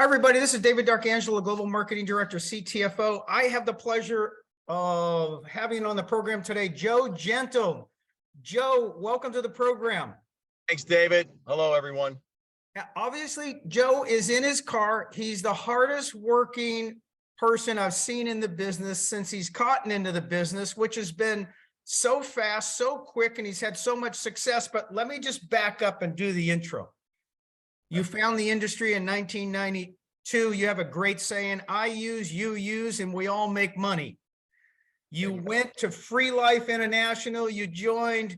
Hi, everybody. This is David D'Arcangelo, Global Marketing Director, CTFO. I have the pleasure of having on the program today, Joe Gentle. Joe, welcome to the program. Thanks, David. Hello, everyone. Now, obviously, Joe is in his car. He's the hardest working person I've seen in the business since he's gotten into the business, which has been so fast, so quick, and he's had so much success. But let me just back up and do the intro. You found the industry in 1992. You have a great saying, I use, you use, and we all make money. You went to Freelife International. You joined,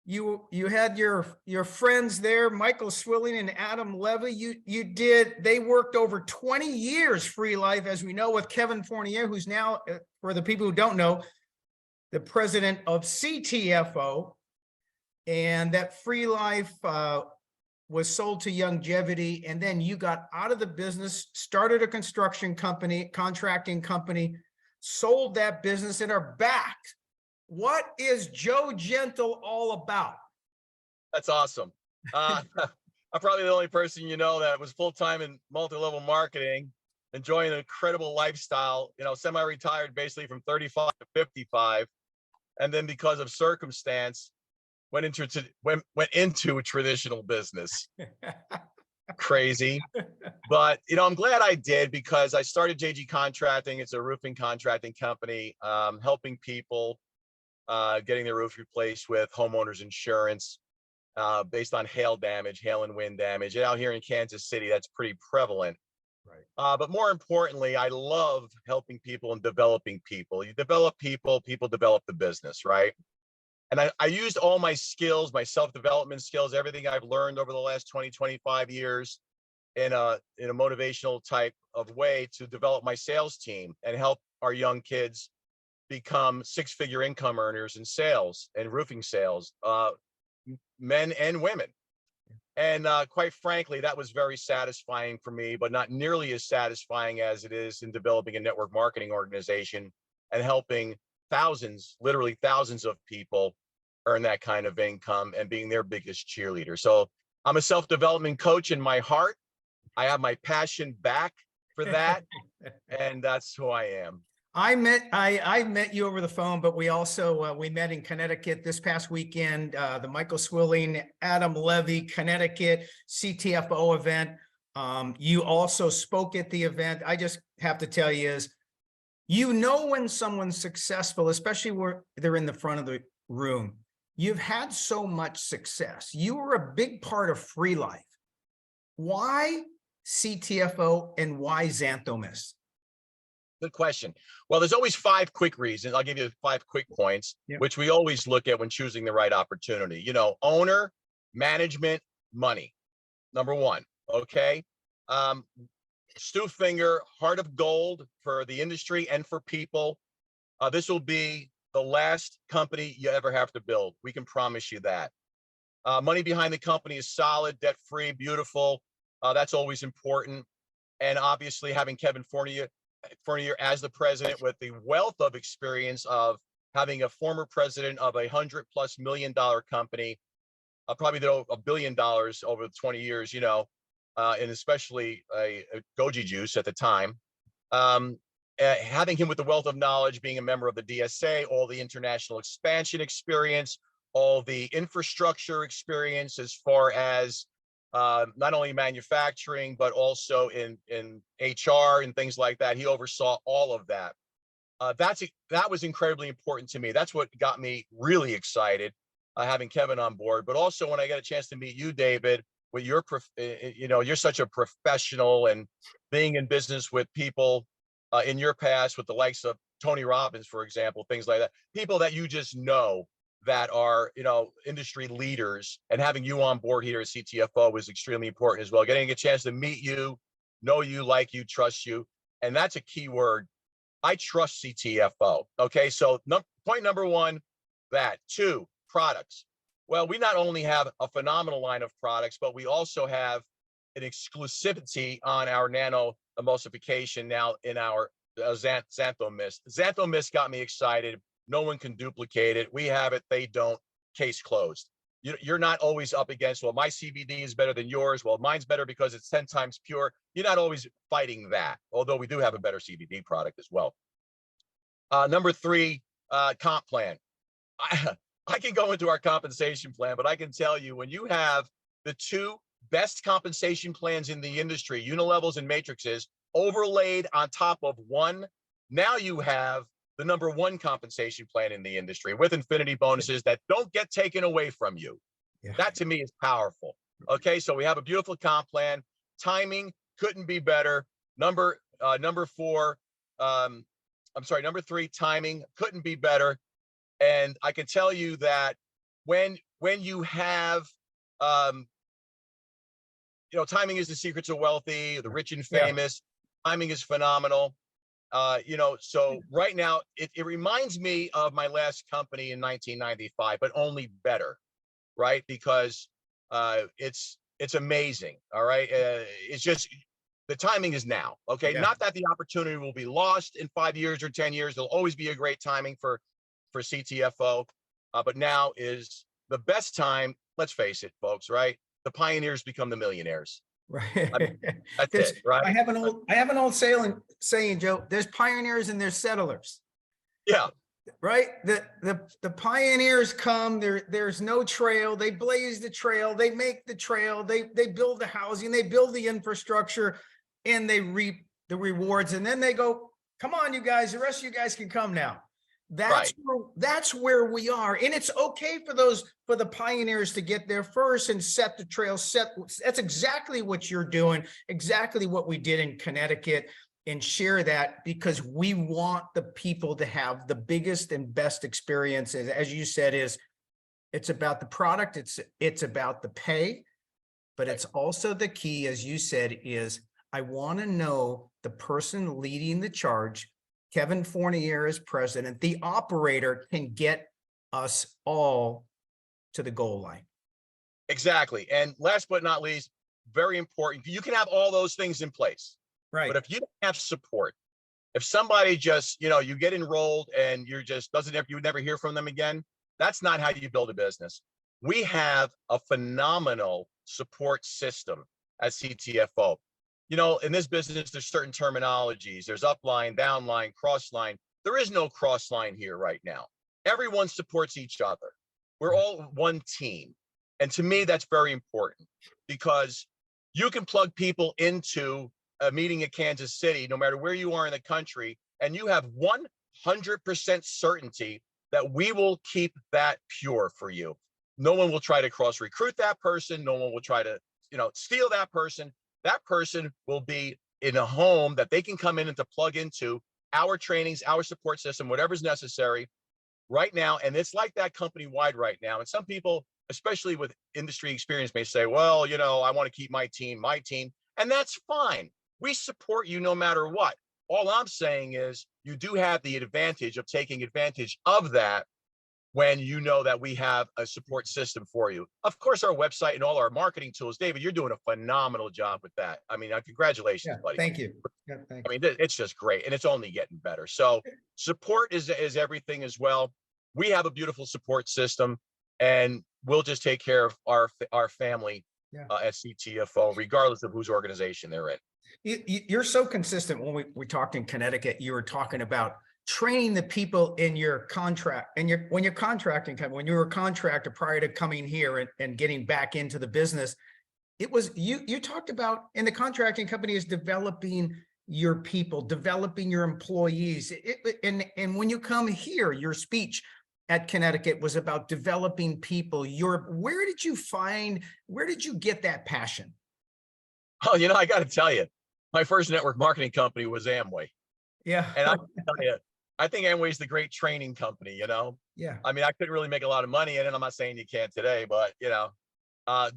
you had your friends there, Michael Swilling and Adam Levy. They worked over 20 years, Freelife, as we know, with Kevin Fournier, who's now, for the people who don't know, the president of CTFO. And that Freelife was sold to Longevity, and then you got out of the business, started a construction company, contracting company, sold that business, and are back. What is Joe Gentle all about? That's awesome. I'm probably the only person you know that was full-time in multi-level marketing, enjoying an incredible lifestyle, semi-retired basically from 35 to 55. And then because of circumstance, went into a traditional business. Crazy. But, I'm glad I did, because I started JG Contracting. It's a roofing contracting company, helping people getting their roof replaced with homeowners insurance based on hail damage, hail and wind damage. And out here in Kansas City, that's pretty prevalent. Right. But more importantly, I love helping people and developing people. You develop people, people develop the business, right? And I used all my skills, my self-development skills, everything I've learned over the last 20, 25 years in a motivational type of way to develop my sales team and help our young kids become six-figure income earners in sales and roofing sales, men and women. And quite frankly, that was very satisfying for me, but not nearly as satisfying as it is in developing a network marketing organization and helping thousands, literally thousands of people earn that kind of income and being their biggest cheerleader. So I'm a self-development coach in my heart. I have my passion back for that. And that's who I am. I met you over the phone, but we also, we met in Connecticut this past weekend, the Michael Swilling, Adam Levy, Connecticut CTFO event. You also spoke at the event. I just have to tell you is, when someone's successful, especially where they're in the front of the room. You've had so much success. You were a big part of Freelife. Why CTFO and why XanthoMyst? Good question. Well, there's always 5 quick reasons. I'll give you 5 quick points, which we always look at when choosing the right opportunity. Owner, management, money. Number 1. Okay. Stu Finger, heart of gold for the industry and for people. This will be the last company you ever have to build. We can promise you that. Money behind the company is solid, debt-free, beautiful. That's always important. And obviously having Kevin Fournier as the president with the wealth of experience of having a former president of $100+ million company, probably did $1 billion over 20 years, and especially a Goji Juice at the time. Having him with the wealth of knowledge, being a member of the DSA, all the international expansion experience, all the infrastructure experience as far as not only manufacturing, but also in HR and things like that. He oversaw all of that. That was incredibly important to me. That's what got me really excited, having Kevin on board. But also when I got a chance to meet you, David, with your, you're such a professional and being in business with people in your past with the likes of Tony Robbins, for example, things like that, people that you just know that are, industry leaders, and having you on board here at CTFO was extremely important as well. Getting a chance to meet you, know you, like you, trust you. And that's a key word. I trust CTFO. Okay. So point number 1, that. 2, products. Well, we not only have a phenomenal line of products, but we also have an exclusivity on our nano emulsification now in our XanthoMyst. XanthoMyst got me excited. No one can duplicate it. We have it. They don't. Case closed. You're not always up against, well, my CBD is better than yours. Well, mine's better because it's 10 times pure. You're not always fighting that, although we do have a better CBD product as well. Number three, comp plan. I can go into our compensation plan, but I can tell you when you have the two best compensation plans in the industry, unilevels and matrices, overlaid on top of one, now you have the number one compensation plan in the industry with infinity bonuses that don't get taken away from you. Yeah. That to me is powerful. Okay, so we have a beautiful comp plan. Timing couldn't be better. Number three, timing couldn't be better. And I can tell you that when you have, timing is the secret to wealthy, the rich and famous. Yeah. Timing is phenomenal. So right now it reminds me of my last company in 1995, but only better, right? Because it's amazing. All right, it's just the timing is now. Okay, yeah. Not that the opportunity will be lost in 5 years or 10 years. There'll always be a great timing for CTFO, but now is the best time. Let's face it, folks. Right, the pioneers become the millionaires. Right. I mean, that's it, right? I have an old saying, Joe, there's pioneers and there's settlers. Yeah. Right. The pioneers come, there's no trail. They blaze the trail. They make the trail. They build the housing. They build the infrastructure and they reap the rewards. And then they go, come on, you guys, the rest of you guys can come now. That's where we are. And it's okay for the pioneers to get there first and set the trail. That's exactly what you're doing, exactly what we did in Connecticut, and share that because we want the people to have the biggest and best experiences. As you said, it's about the product, it's about the pay, but it's also the key, as you said, is I want to know the person leading the charge. Kevin Fournier is president. The operator can get us all to the goal line. Exactly. And last but not least, very important, you can have all those things in place. Right. But if you don't have support, if somebody just, you get enrolled and you're just you never hear from them again, that's not how you build a business. We have a phenomenal support system at CTFO. In this business, there's certain terminologies. There's upline, downline, crossline. There is no crossline here right now. Everyone supports each other. We're all one team. And to me, that's very important because you can plug people into a meeting at Kansas City, no matter where you are in the country, and you have 100% certainty that we will keep that pure for you. No one will try to cross-recruit that person. No one will try to, steal that person. That person will be in a home that they can come in and to plug into our trainings, our support system, whatever's necessary right now. And it's like that company-wide right now. And some people, especially with industry experience, may say, well, I want to keep my team. And that's fine. We support you no matter what. All I'm saying is you do have the advantage of taking advantage of that when you know that we have a support system for you. Of course, our website and all our marketing tools. David, you're doing a phenomenal job with that. I mean, congratulations, buddy. Thank you. Yeah, thank you. I mean, it's just great, and it's only getting better. So support is everything as well. We have a beautiful support system, and we'll just take care of our family at CTFO, regardless of whose organization they're in. You're so consistent. When we talked in Connecticut, you were talking about training the people in your contract and when you're contracting, when you were a contractor prior to coming here and getting back into the business, it was you talked about in the contracting company is developing your people, developing your employees. And when you come here, your speech at Connecticut was about developing people. Where did you get that passion? Oh, I got to tell you, my first network marketing company was Amway. Yeah. And I can tell you, I think Amway is the great training company, Yeah. I mean, I couldn't really make a lot of money in it. I'm not saying you can't today, but,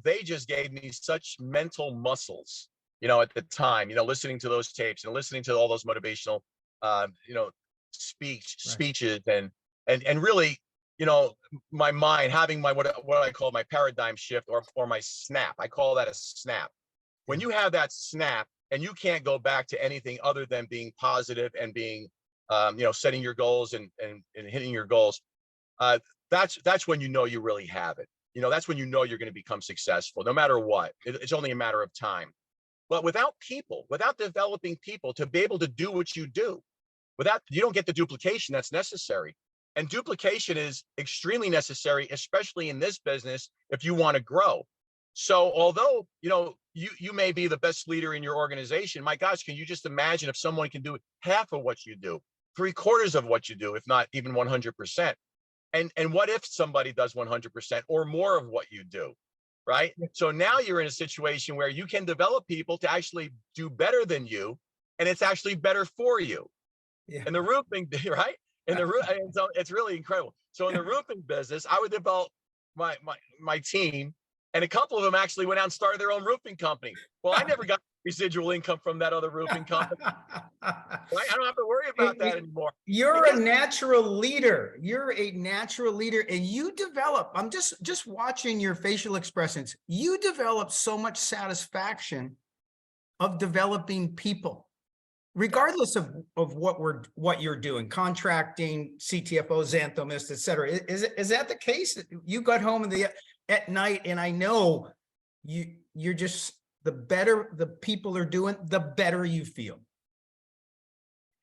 they just gave me such mental muscles, at the time, listening to those tapes and listening to all those motivational, speeches and really, my mind having my, what I call my paradigm shift or my snap. I call that a snap. When you have that snap and you can't go back to anything other than being positive and being, setting your goals and hitting your goals, that's when you really have it. that's when you know you're going to become successful, no matter what. It's only a matter of time. But without people, without developing people to be able to do what you do, you don't get the duplication that's necessary. And duplication is extremely necessary, especially in this business, if you want to grow. So although, you may be the best leader in your organization, my gosh, can you just imagine if someone can do half of what you do, 3/4 of what you do, if not even 100%? And what if somebody does 100% or more of what you do, right? So now you're in a situation where you can develop people to actually do better than you, and it's actually better for you. Yeah. And the roofing, right? And so it's really incredible. So in the roofing business, I would develop my team, and a couple of them actually went out and started their own roofing company. Well, I never got residual income from that other roofing company. Right? I don't have to worry about that anymore. You're a natural leader. You're a natural leader, and you develop. I'm just watching your facial expressions. You develop so much satisfaction of developing people, regardless of what you're doing, contracting, CTFO, XanthoMyst, et cetera. Is that the case? You got home at night, and I know you're just, the better the people are doing, the better you feel.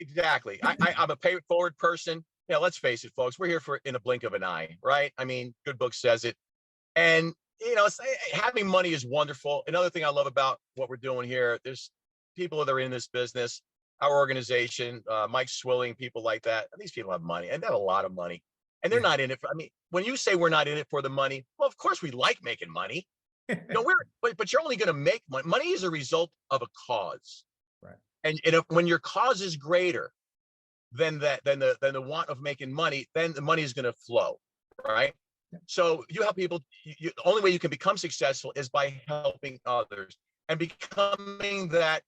Exactly. I'm a pay it forward person. Yeah, let's face it, folks. We're here for in a blink of an eye, right? I mean, good book says it. And having money is wonderful. Another thing I love about what we're doing here, there's people that are in this business, our organization, Mike Swilling, people like that. These people have money, and they have a lot of money, and they're not in it for. I mean, when you say we're not in it for the money, well, of course we like making money. But you're only going to make money. Money is a result of a cause, right? And when your cause is greater than the want of making money, then the money is going to flow, right? So you help people. The only way you can become successful is by helping others and becoming that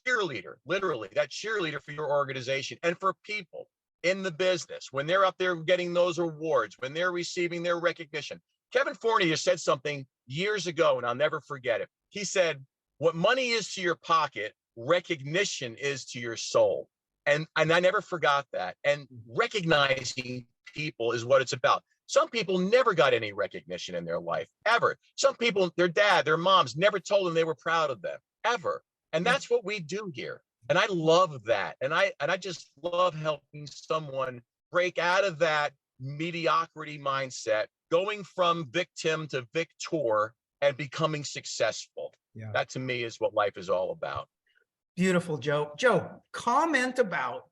cheerleader, literally that cheerleader for your organization and for people in the business when they're up there getting those awards, when they're receiving their recognition. Kevin Fournier said something years ago, and I'll never forget it. He said, "What money is to your pocket, recognition is to your soul." And I never forgot that. And recognizing people is what it's about. Some people never got any recognition in their life, ever. Some people, their dad, their moms never told them they were proud of them, ever. And that's what we do here. And I love that. And I just love helping someone break out of that mediocrity mindset, going from victim to victor and becoming successful. Yeah. That to me is what life is all about. Beautiful, Joe. Joe, comment about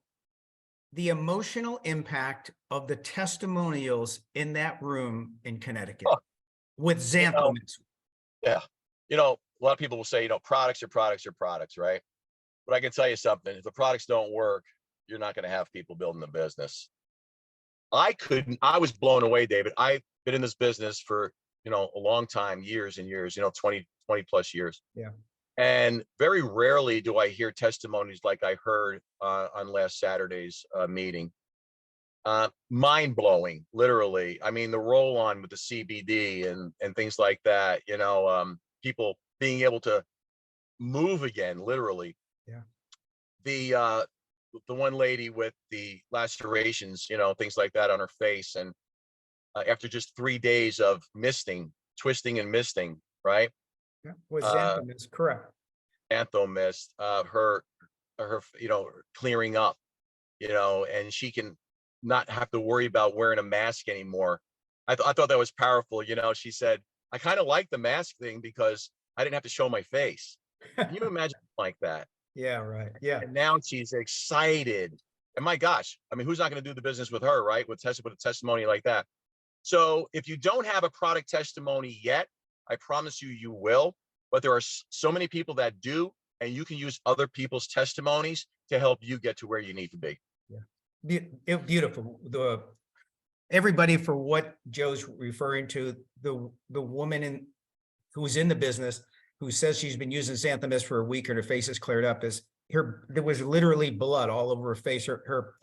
the emotional impact of the testimonials in that room in Connecticut with XanthoMyst. Yeah. A lot of people will say, products are products are products, right? But I can tell you something. If the products don't work, you're not going to have people building the business. I was blown away, David. I've been in this business for, a long time, years and years, 20 plus years. Yeah. And very rarely do I hear testimonies like I heard on last Saturday's meeting. Mind blowing, literally. I mean, the roll on with the CBD and things like that, people being able to move again, literally. Yeah. The one lady with the lacerations, things like that on her face. And after just 3 days of twisting and misting, right? Yeah. With XanthoMyst, correct. XanthoMyst, her, clearing up, and she can not have to worry about wearing a mask anymore. I thought that was powerful. She said, I kind of like the mask thing because I didn't have to show my face. Can you imagine like that? Yeah, right. Yeah. And now she's excited. And my gosh, I mean, who's not going to do the business with her, right? With a testimony like that. So if you don't have a product testimony yet, I promise you will. But there are so many people that do, and you can use other people's testimonies to help you get to where you need to be. Yeah, beautiful. Everybody, for what Joe's referring to, the woman who's in the business who says she's been using XanthoMyst for a week and her face is cleared up, there was literally blood all over her face, her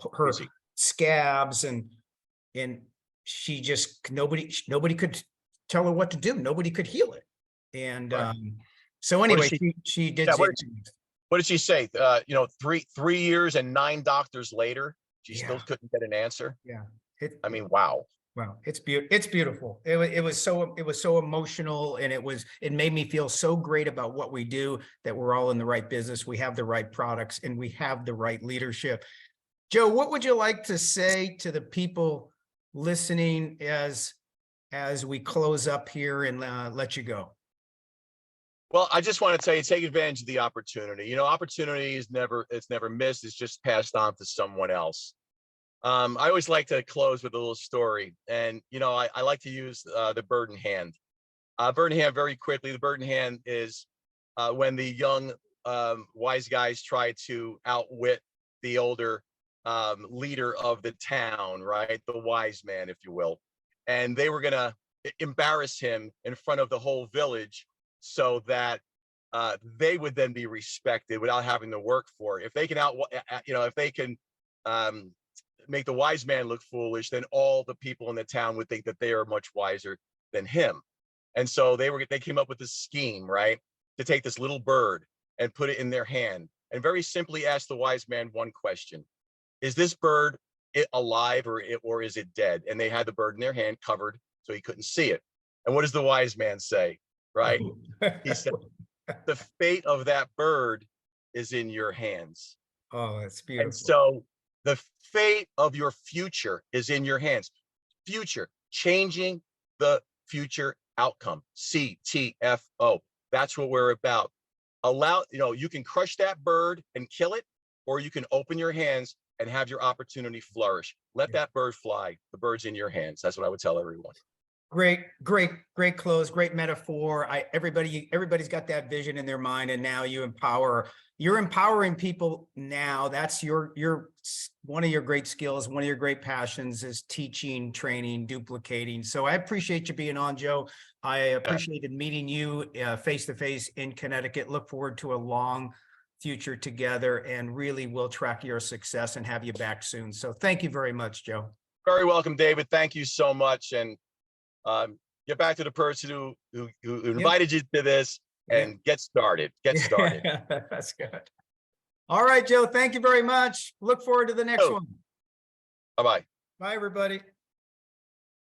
scabs, and she just nobody could tell her what to do. Nobody could heal it. And right. So anyway, she did. Yeah, what did she say? 3 years and 9 doctors later, she still couldn't get an answer. Yeah. I mean, wow. Wow, it's beautiful. It was so emotional, and it made me feel so great about what we do, that we're all in the right business, we have the right products, and we have the right leadership. Joe, what would you like to say to the people listening as we close up here and let you go? Well, I just want to tell you, take advantage of the opportunity. You know, opportunity is it's never missed. It's just passed on to someone else. I always like to close with a little story, and you know, I like to use the bird in hand. Bird in hand, very quickly. The bird in hand is when the young wise guys try to outwit the older leader of the town, right? The wise man, if you will, and they were gonna embarrass him in front of the whole village, so that they would then be respected without having to work for it. If they can if they can um, make the wise man look foolish, then all the people in the town would think that they are much wiser than him. And so they came up with this scheme, right, to take this little bird and put it in their hand and very simply ask the wise man one question: is this bird alive, or is it dead? And they had the bird in their hand covered so he couldn't see it. And what does the wise man say, right? He said, the fate of that bird is in your hands. Oh, that's And beautiful. so the fate of your future is in your hands. Future, changing the future outcome. CTFO. That's what we're about. You can crush that bird and kill it, or you can open your hands and have your opportunity flourish. Let that bird fly. The bird's in your hands. That's what I would tell everyone. Great close, great metaphor. Everybody's got that vision in their mind, and now you're empowering people now. That's one of your great skills, one of your great passions is teaching, training, duplicating. So I appreciate you being on, Joe. I appreciated meeting you face to face in Connecticut. Look forward to a long future together, and really will track your success and have you back soon. So thank you very much, Joe. Very welcome, David. Thank you so much. And get back to the person who invited you to this, and get started. Get started. That's good. All right, Joe. Thank you very much. Look forward to the next one. Bye-bye. Bye, everybody.